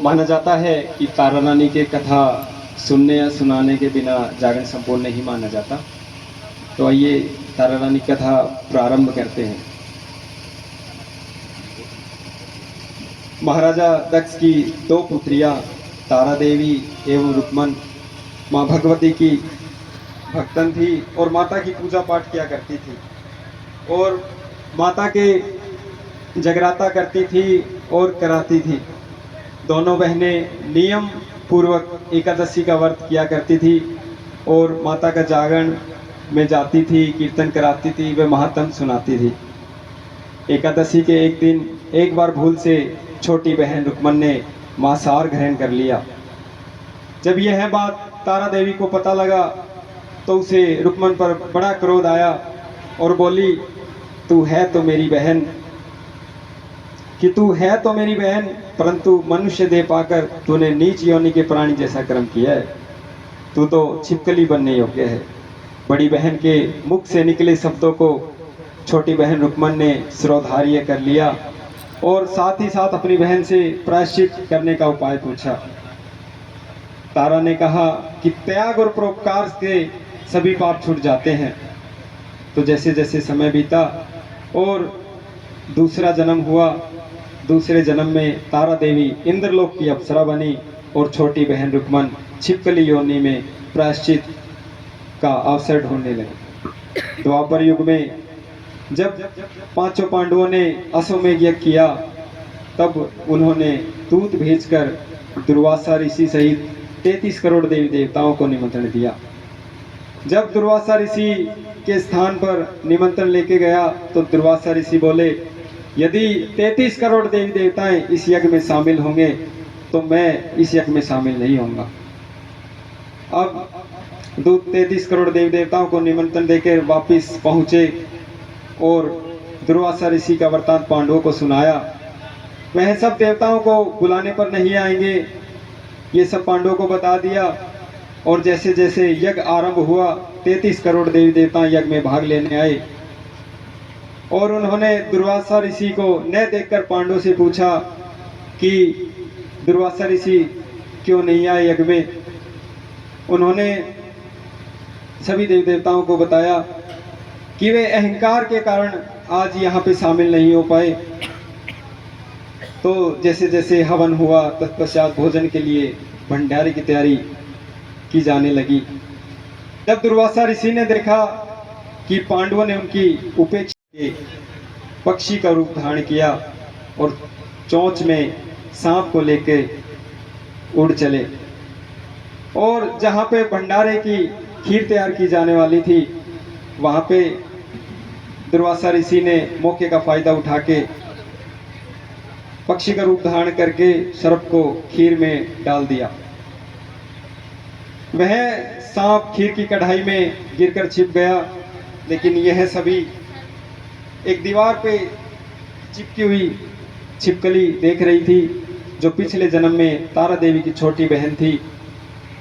माना जाता है कि तारा रानी के कथा सुनने या सुनाने के बिना जागरण संपूर्ण नहीं माना जाता। तो आइए तारा रानी कथा प्रारंभ करते हैं। महाराजा दक्ष की दो पुत्रियां तारा देवी एवं रुक्मन माँ भगवती की भक्तन थी और माता की पूजा पाठ किया करती थी और माता के जगराता करती थी और कराती थी। दोनों बहनें नियम पूर्वक एकादशी का व्रत किया करती थी और माता का जागरण में जाती थी, कीर्तन कराती थी, वे महात्म सुनाती थी। एकादशी के एक दिन एक बार भूल से छोटी बहन रुक्मन ने मांसाहार ग्रहण कर लिया। जब यह बात तारा देवी को पता लगा तो उसे रुक्मन पर बड़ा क्रोध आया और बोली, तू है तो मेरी बहन परंतु मनुष्य देह पाकर तूने नीच योनि के प्राणी जैसा कर्म किया है। तू तो छिपकली बनने योग्य है। बड़ी बहन के मुख से निकले शब्दों को छोटी बहन रुक्मन ने शिरोधार्य कर लिया और साथ ही साथ अपनी बहन से प्रायश्चित करने का उपाय पूछा। तारा ने कहा कि त्याग और परोपकार से सभी पाप छूट जाते हैं। तो जैसे जैसे समय बीता और दूसरा जन्म हुआ, दूसरे जन्म में तारा देवी इंद्रलोक की अप्सरा बनी और छोटी बहन रुक्मन छिपकली योनि में प्रायश्चित का अवसर ढूंढने लगी। द्वापर युग में जब पांचों पांडवों ने अश्वमेध यज्ञ किया तब उन्होंने दूत भेजकर दुर्वासा ऋषि सहित 33 करोड़ देवी देवताओं को निमंत्रण दिया। जब दुर्वासा ऋषि के स्थान पर निमंत्रण लेके गया तो दुर्वासा ऋषि बोले, यदि 33 करोड़ देवी देवताएं इस यज्ञ में शामिल होंगे तो मैं इस यज्ञ में शामिल नहीं होऊंगा। अब 33 करोड़ देवी देवताओं को निमंत्रण देकर वापिस पहुंचे और दुर्वासा ऋषि का वृत्तांत पांडवों को सुनाया। वह सब देवताओं को बुलाने पर नहीं आएंगे, ये सब पांडवों को बता दिया। और जैसे जैसे यज्ञ आरंभ हुआ 33 करोड़ देवी देवता यज्ञ में भाग लेने आए और उन्होंने दुर्वासा ऋषि को न देखकर पांडवों से पूछा कि दुर्वासा ऋषि क्यों नहीं आए यज्ञ में। उन्होंने सभी देवी देवताओं को बताया कि वे अहंकार के कारण आज यहाँ पे शामिल नहीं हो पाए। तो जैसे जैसे हवन हुआ तत्पश्चात भोजन के लिए भंडारे की तैयारी की जाने लगी। जब दुर्वासा ऋषि ने देखा कि पांडवों ने उनकी उपेक्षा के पक्षी का रूप धारण किया और चोंच में सांप को लेके उड़ चले और जहाँ पे भंडारे की खीर तैयार की जाने वाली थी वहाँ पे दुर्वासा ऋषि ने मौके का फायदा उठा के पक्षी का रूप धारण करके सर्प को खीर में डाल दिया। वह सांप खीर की कढ़ाई में गिरकर छिप गया, लेकिन यह सभी एक दीवार पे चिपकी हुई छिपकली देख रही थी जो पिछले जन्म में तारा देवी की छोटी बहन थी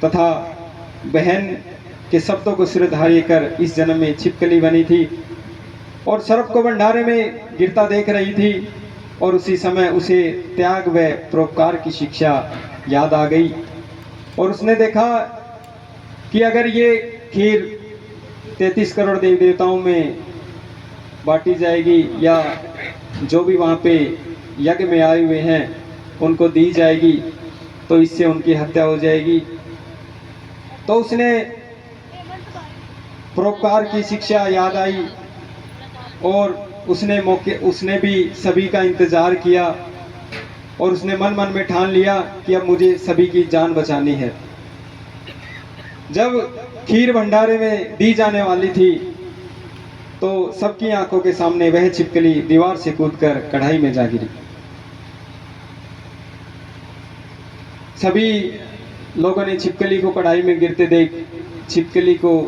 तथा बहन के शब्दों को सिरधार्य कर इस जन्म में छिपकली बनी थी और सर्प को भंडारे में गिरता देख रही थी। और उसी समय उसे त्याग व परोपकार की शिक्षा याद आ गई और उसने देखा कि अगर ये खीर 33 करोड़ देवी देवताओं में बांटी जाएगी या जो भी वहाँ पे यज्ञ में आए हुए हैं उनको दी जाएगी तो इससे उनकी हत्या हो जाएगी। तो उसने परोपकार की शिक्षा याद आई और उसने भी सभी का इंतजार किया और उसने मन मन में ठान लिया कि अब मुझे सभी की जान बचानी है। जब खीर भंडारे में दी जाने वाली थी तो सबकी आंखों के सामने वह छिपकली दीवार से कूदकर कढ़ाई में जा गिरी। सभी लोगों ने छिपकली को कढ़ाई में गिरते देख छिपकली को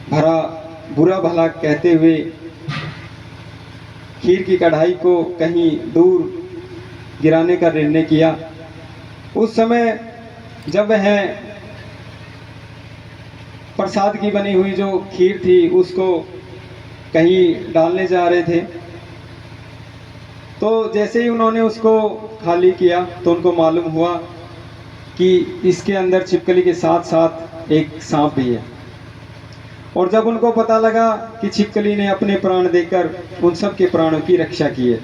बुरा भला कहते हुए खीर की कढ़ाई को कहीं दूर गिराने का निर्णय किया। उस समय जब वह प्रसाद की बनी हुई जो खीर थी उसको कहीं डालने जा रहे थे तो जैसे ही उन्होंने उसको खाली किया तो उनको मालूम हुआ कि इसके अंदर छिपकली के साथ साथ एक सांप भी है। और जब उनको पता लगा कि छिपकली ने अपने प्राण देकर उन सब के प्राणों की रक्षा की है,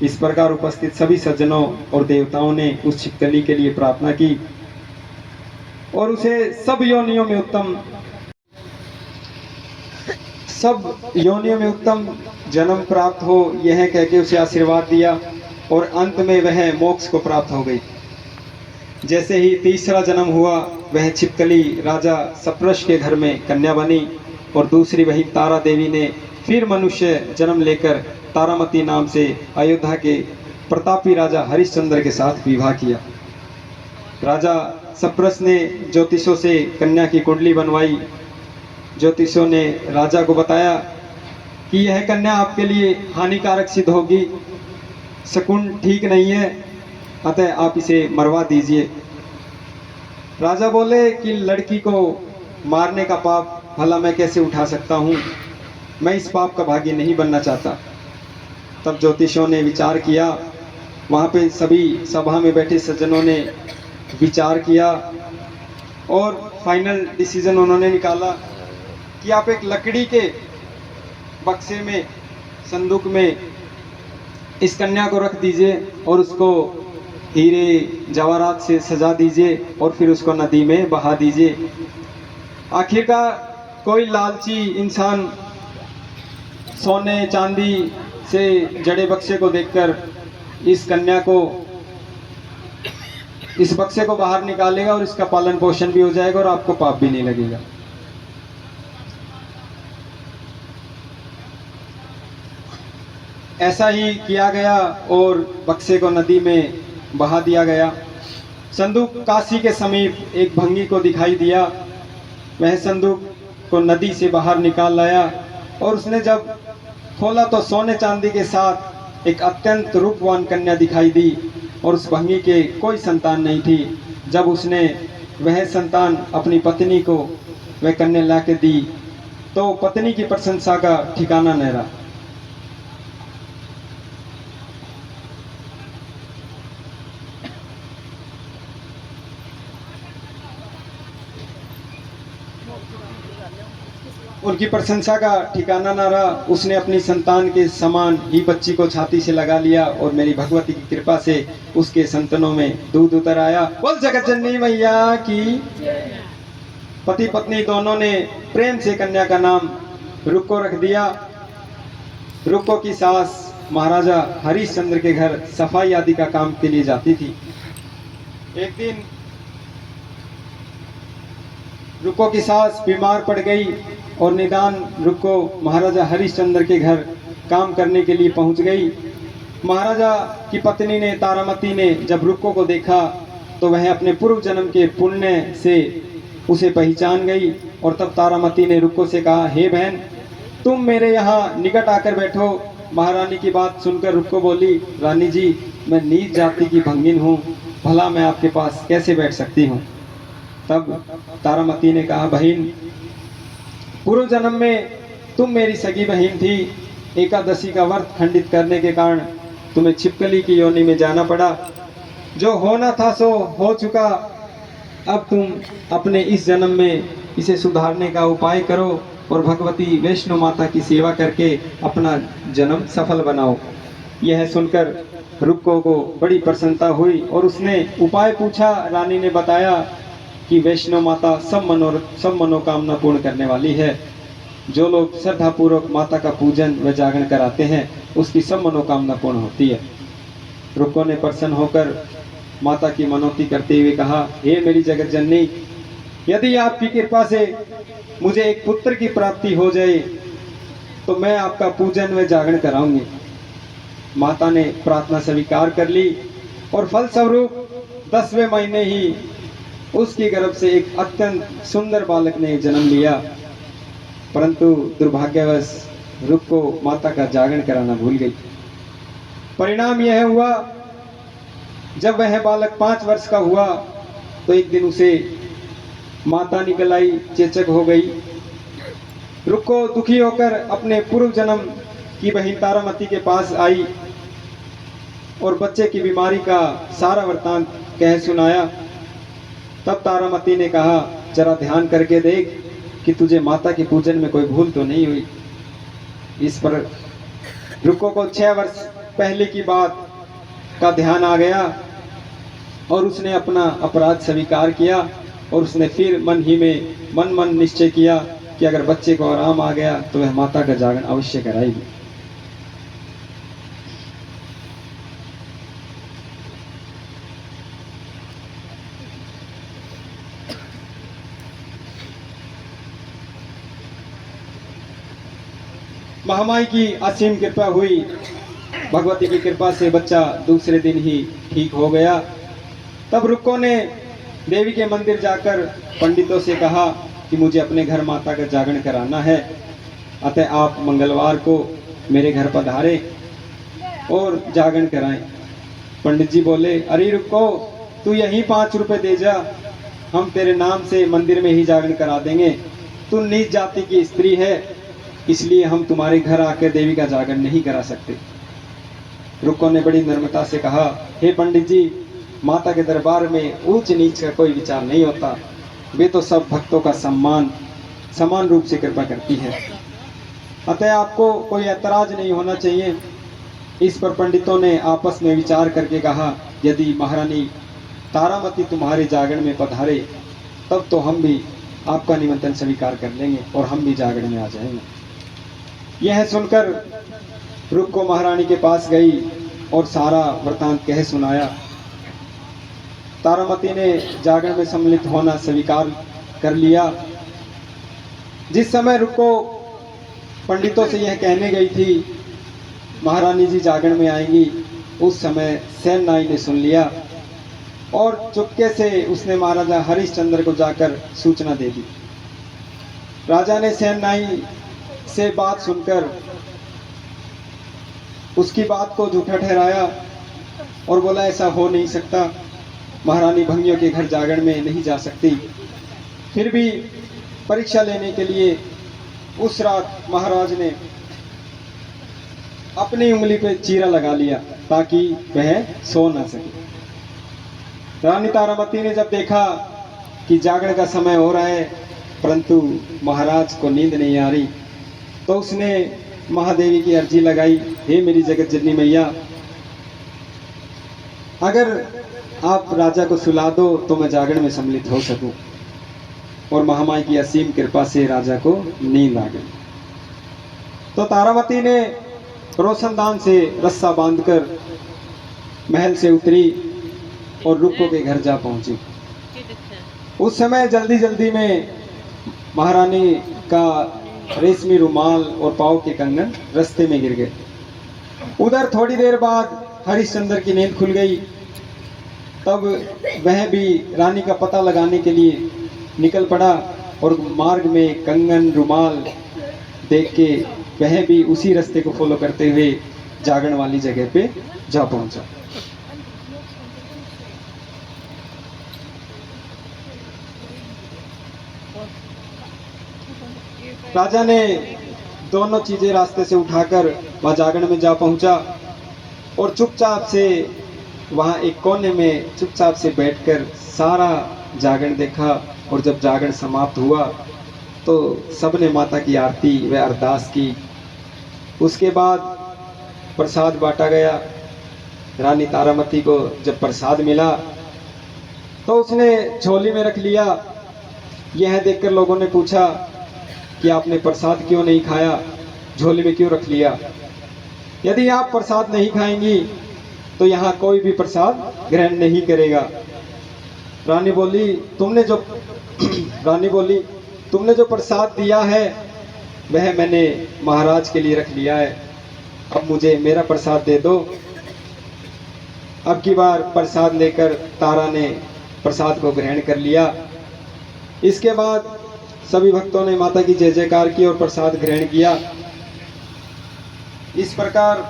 इस प्रकार उपस्थित सभी सज्जनों और देवताओं ने उस छिपकली के लिए प्रार्थना की और उसे सब योनियों में उत्तम जन्म प्राप्त हो, यह कह के उसे आशीर्वाद दिया और अंत में वह मोक्ष को प्राप्त हो गई। जैसे ही तीसरा जन्म हुआ, वह छिपकली राजा सप्रश के घर में कन्या बनी और दूसरी वही तारा देवी ने फिर मनुष्य जन्म लेकर तारामती नाम से अयोध्या के प्रतापी राजा हरिश्चंद्र के साथ विवाह किया। राजा सप्रश ने ज्योतिषों से कन्या की कुंडली बनवाई। ज्योतिषों ने राजा को बताया कि यह कन्या आपके लिए हानिकारक सिद्ध होगी, शकुन ठीक नहीं है, अतः आप इसे मरवा दीजिए। राजा बोले कि लड़की को मारने का पाप भला मैं कैसे उठा सकता हूँ, मैं इस पाप का भागी नहीं बनना चाहता। तब ज्योतिषों ने विचार किया, वहाँ पे सभी सभा में बैठे सज्जनों ने विचार किया और फाइनल डिसीजन उन्होंने निकाला कि आप एक लकड़ी के बक्से में, संदूक में इस कन्या को रख दीजिए और उसको हीरे जवाहरात से सजा दीजिए और फिर उसको नदी में बहा दीजिए। आखिरकार कोई लालची इंसान सोने चांदी से जड़े बक्से को देखकर इस बक्से को बाहर निकालेगा और इसका पालन पोषण भी हो जाएगा और आपको पाप भी नहीं लगेगा। ऐसा ही किया गया और बक्से को नदी में बहा दिया गया। संदूक काशी के समीप एक भंगी को दिखाई दिया। वह संदूक को नदी से बाहर निकाल लाया और उसने जब खोला तो सोने चांदी के साथ एक अत्यंत रूपवान कन्या दिखाई दी और उस भंगी के कोई संतान नहीं थी। जब उसने वह संतान अपनी पत्नी को वह कन्या ला के दी तो पत्नी की प्रशंसा का ठिकाना न रहा। उनकी प्रशंसा का ठिकाना ना रहा। उसने अपनी संतान के समान ही बच्ची को छाती से लगा लिया और मेरी भगवती की कृपा से उसके संतानों में दूध उतर आया। बोल जगत जननी मैया की। पति पत्नी दोनों ने प्रेम से कन्या का नाम रुक्को रख दिया। रुक्को की सास महाराजा हरिश्चंद्र के घर सफाई आदि का काम के लिए जाती थी। एक दिन रुक्को की सास बीमार पड़ गई और निदान रुक्को महाराजा हरिश्चंद्र के घर काम करने के लिए पहुंच गई। महाराजा की पत्नी ने तारामती ने जब रुक्को को देखा तो वह अपने पूर्व जन्म के पुण्य से उसे पहचान गई और तब तारामती ने रुक्को से कहा, हे बहन, तुम मेरे यहाँ निकट आकर बैठो। महारानी की बात सुनकर रुक्को बोली, रानी जी, मैं नीच जाति की भंगिन हूँ, भला मैं आपके पास कैसे बैठ सकती हूँ। तब तारामती ने कहा, बहन, पूर्व जन्म में तुम मेरी सगी बहन थी। एकादशी का व्रत खंडित करने के कारण तुम्हें छिपकली की योनि में जाना पड़ा। जो होना था सो हो चुका। अब तुम अपने इस जन्म में इसे सुधारने का उपाय करो और भगवती वैष्णो माता की सेवा करके अपना जन्म सफल बनाओ। यह सुनकर रुक्को को बड़ी प्रसन्नता हुई और उसने उपाय पूछा। रानी ने बताया कि वैष्णो माता सब मनोकामना पूर्ण करने वाली है। जो लोग श्रद्धापूर्वक माता का पूजन व जागरण कराते हैं उसकी सब मनोकामना पूर्ण होती है। रुक्को ने प्रसन्न होकर माता की मनौती करते हुए कहा, हे मेरी जगत जननी, यदि आपकी कृपा से मुझे एक पुत्र की प्राप्ति हो जाए तो मैं आपका पूजन व जागरण कराऊंगी। माता ने प्रार्थना स्वीकार कर ली और फलस्वरूप 10वें महीने ही उसके गर्भ से एक अत्यंत सुंदर बालक ने जन्म लिया। परंतु दुर्भाग्यवश रुक्को माता का जागरण कराना भूल गई। परिणाम यह हुआ, जब वह बालक 5 वर्ष का हुआ तो एक दिन उसे माता निकल आई, चेचक हो गई। रुक्को दुखी होकर अपने पूर्व जन्म की बहन तारामती के पास आई और बच्चे की बीमारी का सारा वृतांत कह सुनाया। तब तारामती ने कहा, जरा ध्यान करके देख कि तुझे माता के पूजन में कोई भूल तो नहीं हुई। इस पर रुक्को को 6 वर्ष पहले की बात का ध्यान आ गया और उसने अपना अपराध स्वीकार किया और उसने फिर मन ही में मन निश्चय किया कि अगर बच्चे को आराम आ गया तो वह माता का जागरण अवश्य कराएगी। महामाई की असीम कृपा हुई। भगवती की कृपा से बच्चा दूसरे दिन ही ठीक हो गया। तब रुक्को ने देवी के मंदिर जाकर पंडितों से कहा कि मुझे अपने घर माता का जागरण कराना है, अतः आप मंगलवार को मेरे घर पधारे और जागरण कराएं। पंडित जी बोले, अरे रुक्को, तू यही 5 रुपए दे जा, हम तेरे नाम से मंदिर में ही जागरण करा देंगे। तू नीच जाति की स्त्री है, इसलिए हम तुम्हारे घर आकर देवी का जागरण नहीं करा सकते। रुक्को ने बड़ी नम्रता से कहा, हे पंडित जी, माता के दरबार में ऊंच नीच का कोई विचार नहीं होता, वे तो सब भक्तों का समान रूप से कृपा करती है, अतः आपको कोई ऐतराज नहीं होना चाहिए। इस पर पंडितों ने आपस में विचार करके कहा, यदि महारानी तारामती तुम्हारे जागरण में पधारे तब तो हम भी आपका निमंत्रण स्वीकार कर लेंगे और हम भी जागरण में आ जाएंगे। यह सुनकर रुक्को महारानी के पास गई और सारा वृतांत कह सुनाया। तारामती ने जागरण में सम्मिलित होना स्वीकार कर लिया। जिस समय रुक्को पंडितों से यह कहने गई थी महारानी जी जागरण में आएंगी, उस समय सेनाई ने सुन लिया और चुपके से उसने महाराजा हरिश्चंद्र को जाकर सूचना दे दी। राजा ने सेनाई से बात सुनकर उसकी बात को झूठा ठहराया और बोला, ऐसा हो नहीं सकता, महारानी भंगियों के घर जागरण में नहीं जा सकती। फिर भी परीक्षा लेने के लिए उस रात महाराज ने अपनी उंगली पे चीरा लगा लिया ताकि वह सो न सके। रानी तारामती ने जब देखा कि जागरण का समय हो रहा है परंतु महाराज को नींद नहीं आ रही, तो उसने महादेवी की अर्जी लगाई, हे मेरी जगत जननी मैया, अगर आप राजा को सुला दो तो मैं जागरण में सम्मिलित हो सकूं। और महामाई की असीम कृपा से राजा को नींद आ गई। तो तारामती ने रोशनदान से रस्सा बांधकर महल से उतरी और रुक्को के घर जा पहुंची। उस समय जल्दी जल्दी में महारानी का रेशमी रुमाल और पाँव के कंगन रास्ते में गिर गए। उधर थोड़ी देर बाद हरिश्चंद्र की नींद खुल गई। तब वह भी रानी का पता लगाने के लिए निकल पड़ा और मार्ग में कंगन रुमाल देख के वह भी उसी रास्ते को फॉलो करते हुए जागरण वाली जगह पे जा पहुंचा। राजा ने दोनों चीजें रास्ते से उठाकर वहां जागरण में जा पहुंचा और चुपचाप से वहां एक कोने में चुपचाप से बैठकर सारा जागरण देखा। और जब जागरण समाप्त हुआ तो सबने माता की आरती व अरदास की। उसके बाद प्रसाद बांटा गया। रानी तारामती को जब प्रसाद मिला तो उसने झोली में रख लिया। यह देखकर लोगों ने पूछा कि आपने प्रसाद क्यों नहीं खाया, झोली में क्यों रख लिया? यदि आप प्रसाद नहीं खाएंगी तो यहाँ कोई भी प्रसाद ग्रहण नहीं करेगा। रानी बोली तुमने जो प्रसाद दिया है वह मैंने महाराज के लिए रख लिया है, अब मुझे मेरा प्रसाद दे दो। अब की बार प्रसाद लेकर तारा ने प्रसाद को ग्रहण कर लिया। इसके बाद सभी भक्तों ने माता की जय जयकार की और प्रसाद ग्रहण किया। इस प्रकार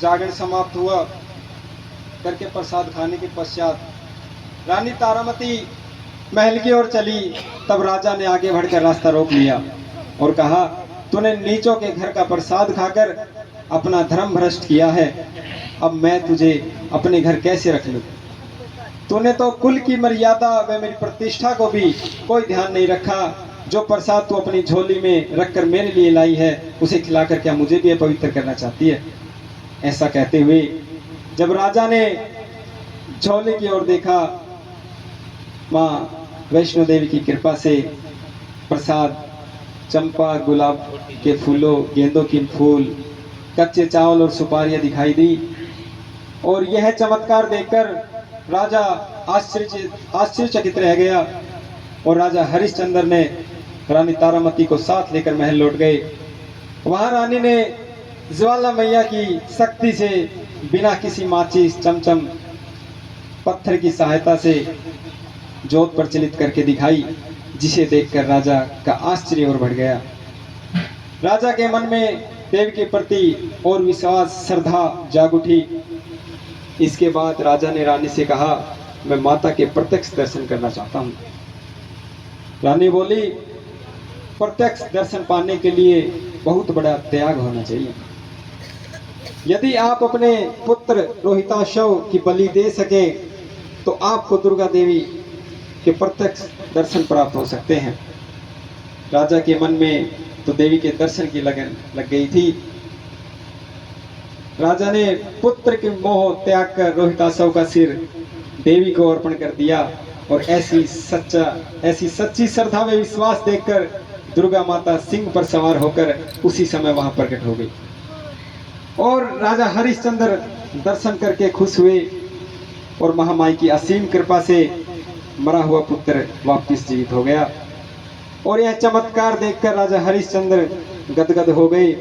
जागरण समाप्त हुआ। करके प्रसाद खाने के पश्चात रानी तारामती महल की ओर चली। तब राजा ने आगे बढ़कर रास्ता रोक लिया और कहा, तूने नीचों के घर का प्रसाद खाकर अपना धर्म भ्रष्ट किया है, अब मैं तुझे अपने घर कैसे रख लूं? तूने तो कुल की मर्यादा व मेरी प्रतिष्ठा को भी कोई ध्यान नहीं रखा। जो प्रसाद तू अपनी झोली में रखकर मेरे लिए लाई है, उसे खिलाकर क्या मुझे भी अपवित्र करना चाहती है? ऐसा कहते हुए जब राजा ने झोली की ओर देखा, माँ वैष्णो देवी की कृपा से प्रसाद चंपा, गुलाब के फूलों, गेंदों की फूल, कच्चे चावल और सुपारियां दिखाई दी। और यह चमत्कार देखकर राजा आश्चर्यचकित रह गया। और राजा हरिश्चंद्र ने रानी तारामती को साथ लेकर महल लौट गए। वहां रानी ने ज्वाला मैया की शक्ति से बिना किसी माचिस, चमचम, पत्थर की सहायता से जोत प्रचलित करके दिखाई, जिसे देखकर राजा का आश्चर्य और बढ़ गया। राजा के मन में देव के प्रति और विश्वास, श्रद्धा जाग उठी। इसके बाद राजा ने रानी से कहा, मैं माता के प्रत्यक्ष दर्शन करना चाहता हूँ। रानी बोली, प्रत्यक्ष दर्शन पाने के लिए बहुत बड़ा त्याग होना चाहिए। यदि आप अपने पुत्र रोहिताशव की बलि दे सके तो आपको दुर्गा देवी के प्रत्यक्ष दर्शन प्राप्त हो सकते हैं। राजा के मन में तो देवी के दर्शन की लगन लग गई थी। राजा ने पुत्र के मोह त्याग कर रोहिताशव का सिर देवी को अर्पण कर दिया। और ऐसी सच्ची श्रद्धा व विश्वास देखकर दुर्गा माता सिंह पर सवार होकर उसी समय वहां प्रकट हो गई। और राजा हरिश्चंद्र दर्शन करके खुश हुए और महामाई की असीम कृपा से मरा हुआ पुत्र वापस जीवित हो गया। और यह चमत्कार देखकर राजा हरिश्चंद्र गदगद हो गए।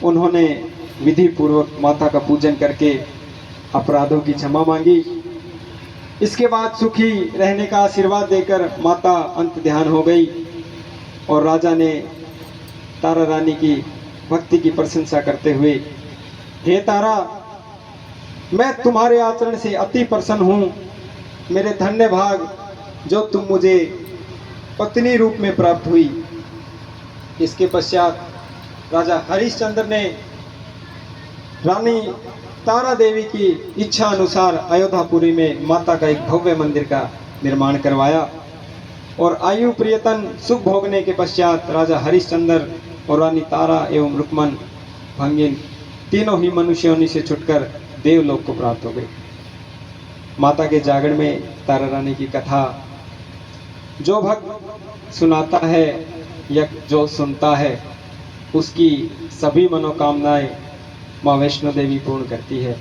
उन्होंने विधि पूर्वक माता का पूजन करके अपराधों की क्षमा मांगी। इसके बाद सुखी रहने का आशीर्वाद देकर माता अंत ध्यान हो गई। और राजा ने तारा रानी की भक्ति की प्रशंसा करते हुए, हे तारा, मैं तुम्हारे आचरण से अति प्रसन्न हूँ। मेरे धन्य भाग जो तुम मुझे पत्नी रूप में प्राप्त हुई। इसके पश्चात राजा हरिश्चंद्र ने रानी तारा देवी की इच्छा अनुसार अयोध्यापुरी में माता का एक भव्य मंदिर का निर्माण करवाया। और आयु प्रियतन सुख भोगने के पश्चात राजा हरिश्चंद्र और रानी तारा एवं रुक्मन भंगिन तीनों ही मनुष्य योनि से छुटकर देवलोक को प्राप्त हो गए। माता के जागरण में तारा रानी की कथा जो भक्त सुनाता है या जो सुनता है, उसकी सभी मनोकामनाएं माँ वैष्णो देवी पूर्ण करती है।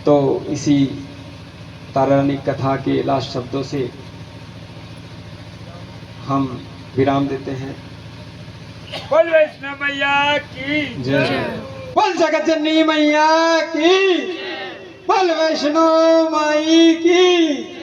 तो इसी तारा रानी कथा के लास्ट शब्दों से हम विराम देते हैं। बोल वैष्णो मैया की जय। बोल जगत जननी मैया की। बोल वैष्णो माई की।